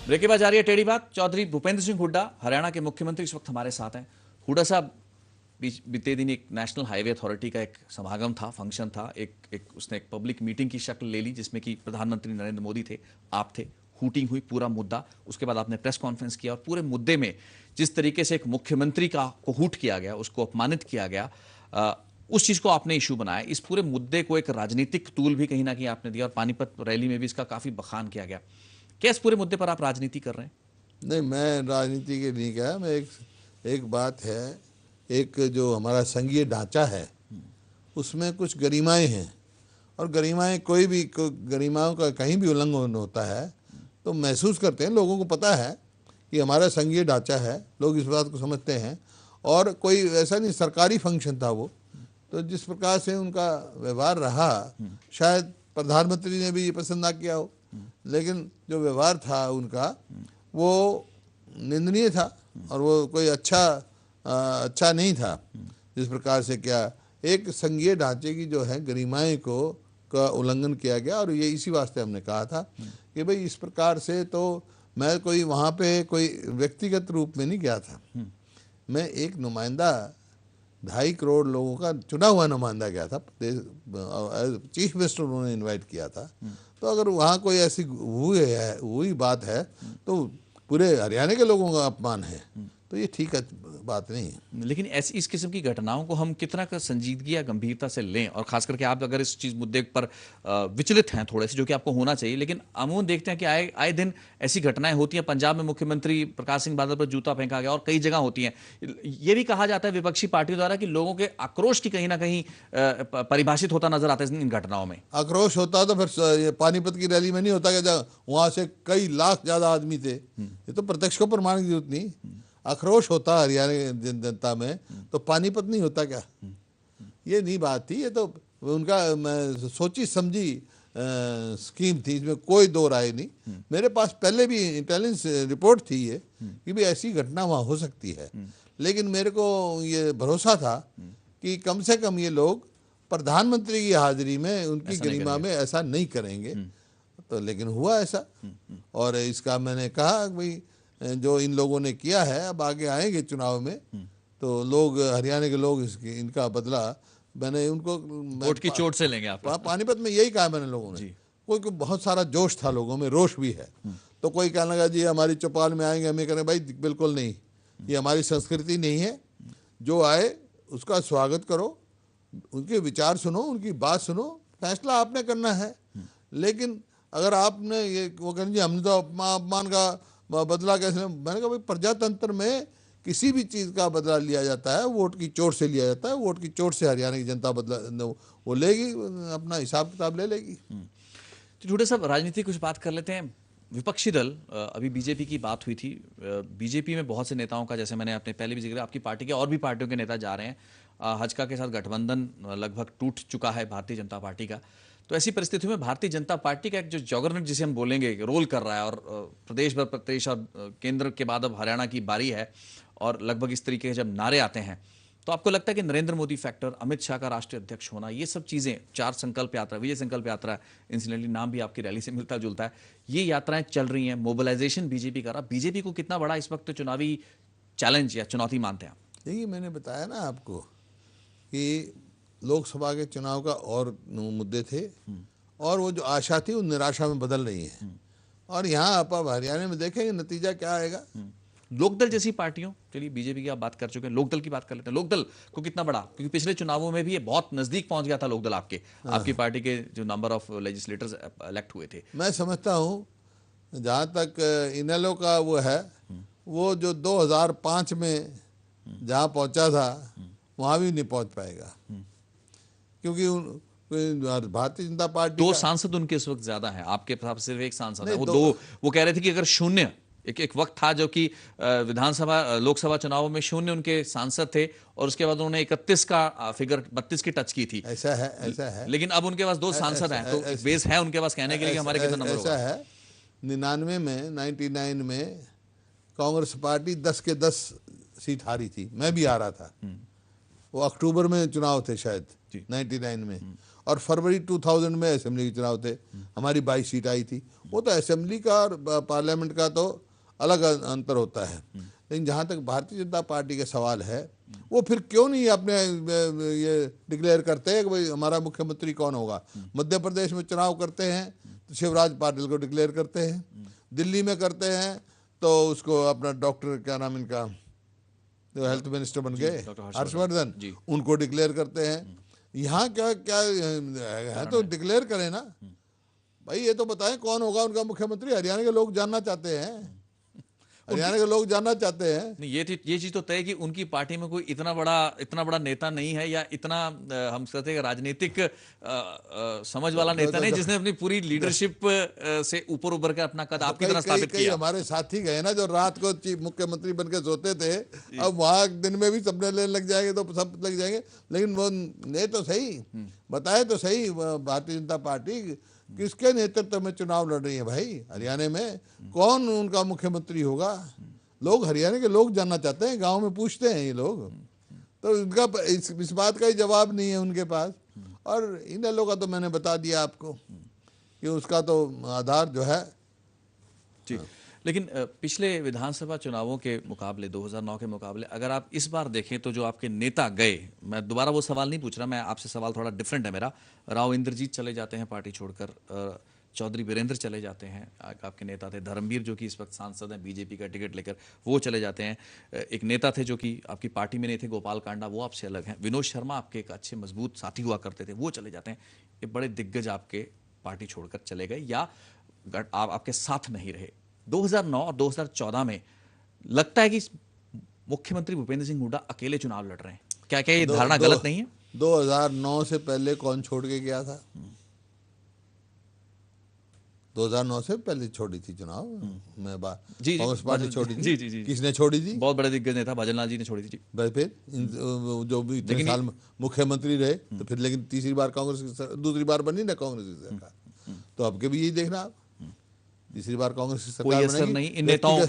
Break के बाद जारी है टेढ़ी बात। चौधरी भूपेंद्र सिंह हुड्डा हरियाणा के मुख्यमंत्री इस वक्त हमारे साथ हैं। हुड्डा साहब, बीते दिन एक नेशनल हाईवे अथॉरिटी का एक समागम था, फंक्शन था, उसने एक पब्लिक मीटिंग की शक्ल ले ली जिसमें कि प्रधानमंत्री नरेंद्र मोदी थे, आप थे, हूटिंग हुई पूरा मुद्दा। उसके बाद आपने प्रेस कॉन्फ्रेंस किया और पूरे मुद्दे में जिस तरीके से एक मुख्यमंत्री को हूट किया गया, उसको अपमानित किया गया, उस चीज को आपने इशू बनाया। इस पूरे मुद्दे को एक राजनीतिक टूल भी कहीं ना कहीं आपने दिया और पानीपत रैली में भी इसका काफी बखान किया गया। क्या इस पूरे मुद्दे पर आप राजनीति कर रहे हैं? नहीं, मैं राजनीति के नहीं कहा। मैं एक बात है, एक जो हमारा संघीय ढांचा है उसमें कुछ गरिमाएं हैं, और गरिमाएं गरिमाओं का कहीं भी उल्लंघन होता है तो महसूस करते हैं। लोगों को पता है कि हमारा संघीय ढांचा है, लोग इस बात को समझते हैं। और कोई ऐसा नहीं, सरकारी फंक्शन था वो, तो जिस प्रकार से उनका व्यवहार रहा, शायद प्रधानमंत्री ने भी ये पसंद ना किया हो, लेकिन जो व्यवहार था उनका वो निंदनीय था और वो कोई अच्छा नहीं था। जिस प्रकार से क्या एक संघीय ढांचे की जो है गरिमाएं का उल्लंघन किया गया, और ये इसी वास्ते हमने कहा था कि भाई इस प्रकार से तो मैं कोई वहाँ पे कोई व्यक्तिगत रूप में नहीं गया था। मैं एक नुमाइंदा, 2.5 करोड़ लोगों का चुना हुआ नुमाइंदा गया था, चीफ मिनिस्टर उन्होंने इनवाइट किया था। तो अगर वहाँ कोई ऐसी हुई बात है तो पूरे हरियाणा के लोगों का अपमान है, तो ये ठीक है, बात नहीं है। लेकिन ऐसी इस किस्म की घटनाओं को हम कितना का संजीदगी या गंभीरता से लें, और खास करके आप अगर इस चीज मुद्दे पर विचलित हैं थोड़े से, जो कि आपको होना चाहिए, लेकिन अमूमन देखते हैं कि आए दिन ऐसी घटनाएं होती हैं। पंजाब में मुख्यमंत्री प्रकाश सिंह बादल पर जूता फेंका गया और कई जगह होती हैं। ये भी कहा जाता है विपक्षी पार्टियों द्वारा कि लोगों के आक्रोश की कहीं ना कहीं परिभाषित होता नजर आता है इन घटनाओं में। आक्रोश होता तो फिर ये पानीपत की रैली में नहीं होता कि वहां से कई लाख ज्यादा आदमी थे। ये तो प्रत्यक्ष को प्रमाण की जरूरत नहीं। आक्रोश होता हरियाणा की जनता में तो पानीपत नहीं होता क्या? ये नहीं बात थी, ये तो उनका सोची समझी स्कीम थी, इसमें कोई दो राय नहीं। मेरे पास पहले भी इंटेलिजेंस रिपोर्ट थी ये कि भी ऐसी घटना वहाँ हो सकती है, लेकिन मेरे को ये भरोसा था कि कम से कम ये लोग प्रधानमंत्री की हाजिरी में उनकी गरिमा में ऐसा नहीं करेंगे। तो लेकिन हुआ ऐसा, और इसका मैंने कहा भाई जो इन लोगों ने किया है, अब आगे आएंगे चुनाव में तो लोग, हरियाणा के लोग इनका बदला, मैंने उनको वोट की चोट से लेंगे आप। पानीपत में यही कहा मैंने लोगों ने। कोई बहुत सारा जोश था लोगों में, रोष भी है। तो कोई कहने लगा जी हमारी चौपाल में आएंगे, हमें करें, भाई बिल्कुल नहीं, ये हमारी संस्कृति नहीं है। जो आए उसका स्वागत करो, उनके विचार सुनो, उनकी बात सुनो, फैसला आपने करना है। लेकिन अगर आपने ये वो कहें जी हमने तो अपमान का बदला कैसे, मैंने कहा भाई प्रजातंत्र में किसी भी चीज़ का बदला लिया जाता है, वोट की चोट से लिया जाता है। वोट की चोट से हरियाणा की जनता बदला वो लेगी, अपना हिसाब किताब ले लेगी। तो थोड़े सब राजनीति कुछ बात कर लेते हैं। विपक्षी दल, अभी बीजेपी की बात हुई थी, बीजेपी में बहुत से नेताओं का, जैसे मैंने अपने पहले भी जिक्र, आपकी पार्टी के और भी पार्टियों के नेता जा रहे हैं। हजका के साथ गठबंधन लगभग टूट चुका है भारतीय जनता पार्टी का। तो ऐसी परिस्थितियों में भारतीय जनता पार्टी का एक जो जॉगरनेट जिसे हम बोलेंगे रोल कर रहा है, और प्रदेश और केंद्र के बाद अब हरियाणा की बारी है, और लगभग इस तरीके के जब नारे आते हैं, तो आपको लगता है कि नरेंद्र मोदी फैक्टर, अमित शाह का राष्ट्रीय अध्यक्ष होना, ये सब चीजें, 4 संकल्प यात्रा, विजय संकल्प यात्रा, इंसिडेंटली नाम भी आपकी रैली से मिलता जुलता है, ये यात्राएं चल रही हैं, मोबिलाइजेशन बीजेपी कर रहा, बीजेपी को कितना बड़ा इस वक्त चुनावी चैलेंज या चुनौती मानते हैं आप? देखिए, मैंने बताया ना आपको कि लोकसभा के चुनाव का और मुद्दे थे, और वो जो आशा थी वो निराशा में बदल रही है। और यहाँ आप हरियाणा में देखेंगे नतीजा क्या आएगा। लोकदल जैसी पार्टियों, चलिए बीजेपी की आप बात कर चुके हैं, लोकदल की बात कर लेते हैं। लोकदल को कितना बड़ा, क्योंकि पिछले चुनावों में भी ये बहुत नजदीक पहुंच गया था लोकदल आपकी पार्टी के जो नंबर ऑफ लेजिस्लेटर्स इलेक्ट हुए थे। मैं समझता हूँ जहाँ तक इनेलो का वो है, वो जो 2005 में जहाँ पहुँचा था वहाँ भी नहीं पहुँच पाएगा, क्योंकि भारतीय जनता पार्टी 2 सांसद उनके इस वक्त ज्यादा हैं, आपके पास सिर्फ 1 सांसद है। वो कह रहे थे कि अगर शून्य, एक वक्त था जो कि लोकसभा चुनावों में शून्य उनके सांसद थे, और उसके बाद उन्होंने 31 का फिगर 32 की टच की थी। ऐसा है। लेकिन अब उनके पास 2 सांसद हैं, तो बेस है उनके पास कहने के लिए हमारे कितना नंबर होगा। ऐसा है, 99 में कांग्रेस पार्टी 10 के 10 सीट हारी थी, मैं भी आ रहा था। वो अक्टूबर में चुनाव थे शायद जी। 99 में, और फरवरी 2000 में असेंबली के चुनाव थे। हमारी 22 सीट आई थी। वो तो असेंबली का और पार्लियामेंट का तो अलग अंतर होता है। लेकिन जहाँ तक भारतीय जनता पार्टी का सवाल है, वो फिर क्यों नहीं अपने ये डिक्लेयर करते हैं कि भाई हमारा मुख्यमंत्री कौन होगा। मध्य प्रदेश में चुनाव करते हैं तो शिवराज पाटिल को डिक्लेयर करते हैं, दिल्ली में करते हैं तो उसको अपना डॉक्टर, क्या नाम इनका, जो हेल्थ मिनिस्टर बन गए, डॉक्टर हर्षवर्धन, जी। उनको डिक्लेयर करते हैं। यहाँ क्या क्या है, तो डिक्लेयर करें ना भाई। ये तो बताएं कौन होगा उनका मुख्यमंत्री। हरियाणा के लोग जानना चाहते हैं, हरियाणा के लोग जानना चाहते हैं। नहीं, ये चीज तो तय है कि उनकी पार्टी में कोई इतना बड़ा नेता नहीं है, या इतना हम कहते हैं राजनीतिक समझ वाला नेता नहीं जिसने अपनी पूरी लीडरशिप से ऊपर उभर कर अपना कद आपकी तरह स्थापित कई किया। हमारे साथी गए ना जो रात को चीफ मुख्यमंत्री बन के सोते थे, अब वहां दिन में भी सपने लेने लग जाएंगे तो सब लग जाएंगे। लेकिन वो ने तो सही बताए तो सही, भारतीय जनता पार्टी किसके नेतृत्व में चुनाव लड़ रही है भाई। हरियाणा में कौन उनका मुख्यमंत्री होगा, लोग, हरियाणा के लोग जानना चाहते हैं, गांव में पूछते हैं ये लोग। तो उनका इस बात का ही जवाब नहीं है उनके पास। और इन लोगों का तो मैंने बता दिया आपको कि उसका तो आधार जो है। जी। लेकिन पिछले विधानसभा चुनावों के मुकाबले, 2009 के मुकाबले अगर आप इस बार देखें तो जो आपके नेता गए, मैं दोबारा वो सवाल नहीं पूछ रहा, मैं आपसे सवाल थोड़ा डिफरेंट है मेरा। राव इंद्रजीत चले जाते हैं पार्टी छोड़कर, चौधरी वीरेंद्र चले जाते हैं, आपके नेता थे धर्मवीर जो कि इस वक्त सांसद हैं बीजेपी का टिकट लेकर, वो चले जाते हैं। एक नेता थे जो कि आपकी पार्टी में नहीं थे, गोपाल कांडा, वो आपसे अलग हैं। विनोद शर्मा आपके एक अच्छे मजबूत साथी हुआ करते थे, वो चले जाते हैं। ये बड़े दिग्गज आपके पार्टी छोड़कर चले गए या आप आपके साथ नहीं रहे। 2009 और 2014 में लगता है कि मुख्यमंत्री भूपेंद्र सिंह हुड्डा अकेले चुनाव लड़ रहे हैं। क्या क्या ये धारणा गलत नहीं है? 2009 से पहले कौन छोड़ के गया था? 2009 से पहले छोड़ी थी चुनाव में जी, कांग्रेस पार्टी छोड़ी थी। जी। किसने छोड़ी थी? बहुत बड़े दिग्गज नेता भजनलाल जी ने छोड़ी थी जी। भाई फिर जो भी इतने साल मुख्यमंत्री रहे तो फिर, लेकिन तीसरी बार कांग्रेस की दूसरी बार बनी ना कांग्रेस की सरकार, तो अब के भी यही देखना आप, तीसरी बार कांग्रेस की सरकार कोई असर नहीं इन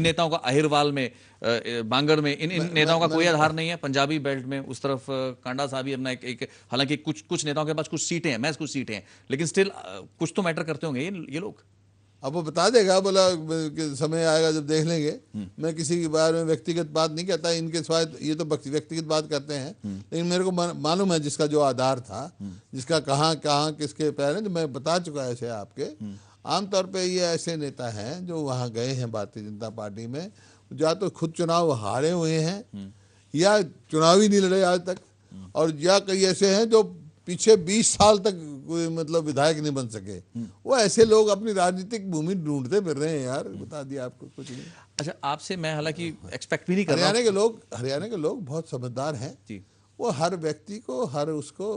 नेताओं का अहिरवाल में, बांगड़ में, इन नेताओं का कोई आधार नहीं है। पंजाबी बेल्ट में उस तरफ कांडा साहब ही अपना एक हालांकि कुछ नेताओं के पास कुछ सीटें हैं, महज कुछ सीटें हैं, लेकिन स्टिल कुछ तो मैटर करते होंगे ये लोग। अब वो बता देगा, बोला कि समय आएगा जब देख लेंगे। मैं किसी के बारे में व्यक्तिगत बात नहीं कहता, इनके स्वाद ये तो व्यक्तिगत बात करते हैं। लेकिन मेरे को मालूम है जिसका जो आधार था, जिसका कहाँ किसके पैर हैं, जो मैं बता चुका है ऐसे आपके। आमतौर पे ये ऐसे नेता हैं जो वहाँ गए हैं भारतीय जनता पार्टी में, या तो खुद चुनाव हारे हुए हैं या चुनाव ही नहीं लड़े आज तक, और या कई ऐसे हैं जो पीछे 20 साल तक कोई मतलब विधायक नहीं बन सके। वो ऐसे लोग अपनी राजनीतिक भूमि ढूंढते फिर रहे हैं यार, बता दिया आपको कुछ नहीं। अच्छा, आपसे मैं हालांकि एक्सपेक्ट भी नहीं कर रहा हूं। हरियाणा के लोग बहुत समझदार हैं जी। वो हर व्यक्ति को, हर उसको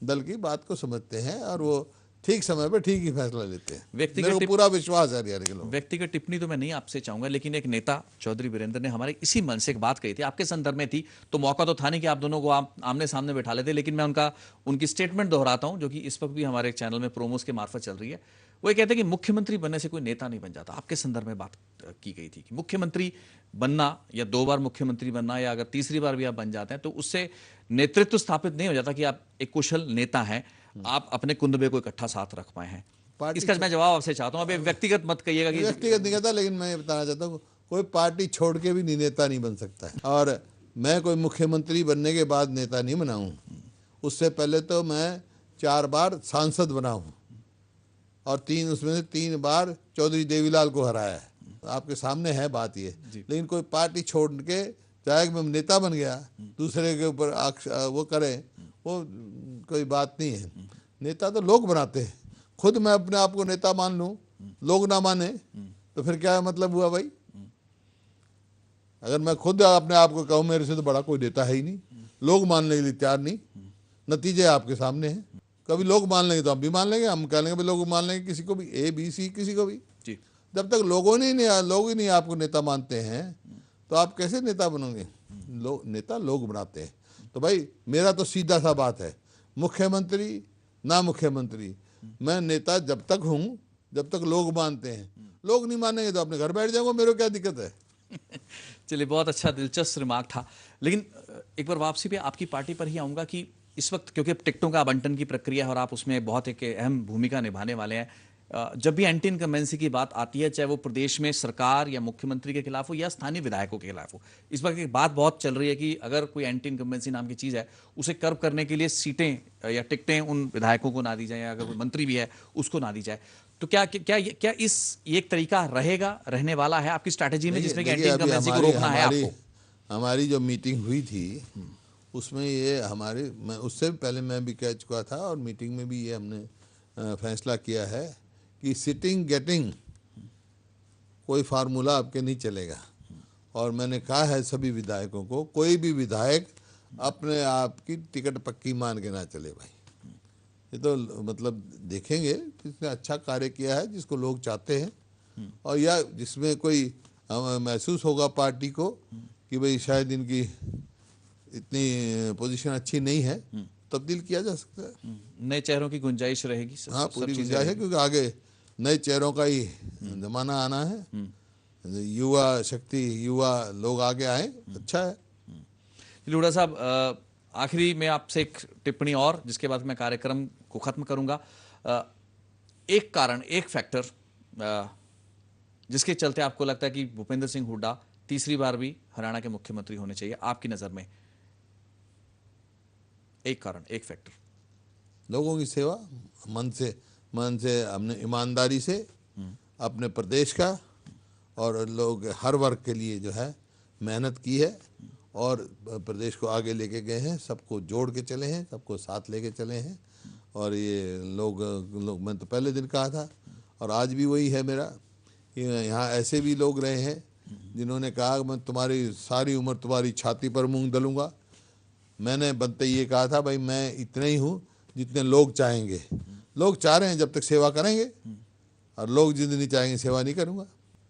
दल की बात को समझते हैं और वो ठीक समय पे ठीक ही फैसला लेते हैं। मेरे को पूरा विश्वास है हरियाणा के लोग। व्यक्तिगत टिप्पणी तो मैं नहीं आपसे चाहूंगा, लेकिन एक नेता चौधरी वीरेंद्र ने हमारे इसी मन से एक बात कही थी, आपके संदर्भ में थी, तो मौका तो था नहीं कि आप दोनों को आप आमने सामने बैठा लेते, लेकिन मैं उनकी स्टेटमेंट दोहराता हूं जो कि इस वक्त भी हमारे चैनल में प्रोमोस के मार्फत चल रही है। वो ये कहते हैं कि मुख्यमंत्री बनने से कोई नेता नहीं बन जाता। आपके संदर्भ में बात की गई थी कि मुख्यमंत्री बनना या 2 बार मुख्यमंत्री बनना या अगर तीसरी बार भी आप बन जाते हैं तो उससे नेतृत्व स्थापित नहीं हो जाता कि आप एक कुशल नेता हैं, आप अपने कुंदबे को इकट्ठा साथ रख पाए हैं। इसका मैं जवाब आपसे चाहता हूं। अब व्यक्तिगत मत कहिएगा कि व्यक्तिगत नहीं कहता, लेकिन मैं ये बताना चाहता हूँ कोई पार्टी छोड़ के भी नेता नहीं बन सकता है। और मैं कोई मुख्यमंत्री बनने के बाद नेता नहीं बना हूँ, उससे पहले तो मैं 4 बार सांसद बना हूँ और उसमें से 3 बार चौधरी देवीलाल को हराया है। आपके सामने है बात ये। लेकिन कोई पार्टी छोड़ के चाहे मैं नेता बन गया दूसरे के ऊपर वो करे, वो कोई बात नहीं है। नेता तो लोग बनाते हैं। खुद मैं अपने आप को नेता मान लूं, लोग ना माने तो फिर क्या मतलब हुआ भाई? अगर मैं खुद अपने आप को कहूं मेरे से तो बड़ा कोई नेता है ही नहीं, लोग मानने के लिए तैयार नहीं, नतीजे आपके सामने हैं। कभी लोग मान लेंगे तो हम भी मान लेंगे, हम कह लेंगे लोग मान लेंगे किसी को भी, ABC किसी को भी। जब तक लोग ही नहीं आपको नेता मानते हैं तो आप कैसे नेता बनोगे? नेता लोग बनाते हैं। तो भाई मेरा तो सीधा सा बात है, मुख्यमंत्री ना मुख्यमंत्री, मैं नेता जब तक हूं जब तक लोग मानते हैं। लोग नहीं मानेंगे तो अपने घर बैठ जाऊंगा, मेरे को क्या दिक्कत है? चलिए, बहुत अच्छा दिलचस्प रिमार्क था। लेकिन एक बार वापसी पे आपकी पार्टी पर ही आऊँगा कि इस वक्त क्योंकि अब टिकटों का आवंटन की प्रक्रिया है और आप उसमें बहुत एक अहम भूमिका निभाने वाले हैं। जब भी एंटी इनकम्बेंसी की बात आती है, चाहे वो प्रदेश में सरकार या मुख्यमंत्री के खिलाफ हो या स्थानीय विधायकों के खिलाफ हो, इस वक्त एक बात बहुत चल रही है कि अगर कोई एंटी इनकम्बेंसी नाम की चीज़ है, उसे कर्व करने के लिए सीटें या टिकटें उन विधायकों को ना दी जाए, या अगर कोई मंत्री भी है उसको ना दी जाए। तो क्या क्या क्या इस ये एक तरीका रहेगा, रहने वाला है आपकी स्ट्रैटेजी में, जिसमें कि एंटी देखिए, अभी इनकम्बेंसी को हमारी रोकना है हमारी आपको? हमारी जो मीटिंग हुई थी उसमें ये हमारे, मैं उससे भी पहले मैं भी कह चुका था और मीटिंग में भी ये हमने फैसला किया है कि सिटिंग गेटिंग कोई फार्मूला आपके नहीं चलेगा। और मैंने कहा है सभी विधायकों को, कोई भी विधायक अपने आप की टिकट पक्की मान के ना चले भाई। ये तो मतलब देखेंगे किसने अच्छा कार्य किया है, जिसको लोग चाहते हैं, और या जिसमें कोई महसूस होगा पार्टी को कि भाई शायद इनकी इतनी पोजीशन अच्छी नहीं है, तब्दील किया जा सकता है। नए चेहरों की गुंजाइश रहेगी, हाँ, सब पूरी चीजें गुंजाइश है, रहेगी। क्योंकि आगे नए चेहरों का ही जमाना आना है। युवा शक्ति, युवा लोग आगे आए, अच्छा है। लूड़ा साहब, आखिरी में आपसे एक टिप्पणी और, जिसके बाद मैं कार्यक्रम को खत्म करूंगा। एक कारण, एक फैक्टर जिसके चलते आपको लगता है कि भूपेंद्र सिंह हुड्डा तीसरी बार भी हरियाणा के मुख्यमंत्री होने चाहिए आपकी नजर में, एक कारण, एक फैक्टर? लोगों की सेवा, मन से हमने ईमानदारी से अपने प्रदेश का और लोग हर वर्ग के लिए जो है मेहनत की है और प्रदेश को आगे लेके गए हैं, सबको जोड़ के चले हैं, सबको साथ लेके चले हैं। और ये लोग मैं तो पहले दिन कहा था और आज भी वही है मेरा कि यहाँ ऐसे भी लोग रहे हैं जिन्होंने कहा मैं तुम्हारी सारी उम्र तुम्हारी छाती पर मूंग दलूंगा। मैंने बनते ये कहा था भाई मैं इतने ही हूँ जितने लोग चाहेंगे। लोग चाह रहे हैं जब तक सेवा करेंगे, और लोग जिद नहीं चाहेंगे सेवा नहीं करूँगा।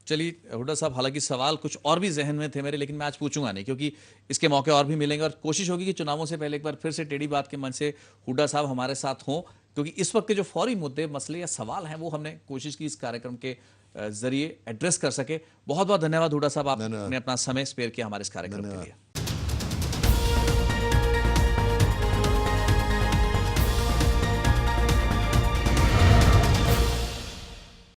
चलिए हुड्डा साहब, हालांकि सवाल कुछ और भी जहन में थे मेरे, लेकिन मैं आज पूछूंगा नहीं, क्योंकि इसके मौके और भी मिलेंगे और कोशिश होगी कि चुनावों से पहले एक बार फिर से टेढ़ी बात के मन से हुड्डा साहब हमारे साथ हों, क्योंकि इस वक्त के जो फौरी मुद्दे, मसले या सवाल हैं वो हमने कोशिश की इस कार्यक्रम के जरिए एड्रेस कर सके। बहुत बहुत धन्यवाद हुड्डा साहब, आपने अपना समय स्पेयर किया हमारे इस कार्यक्रम के लिए।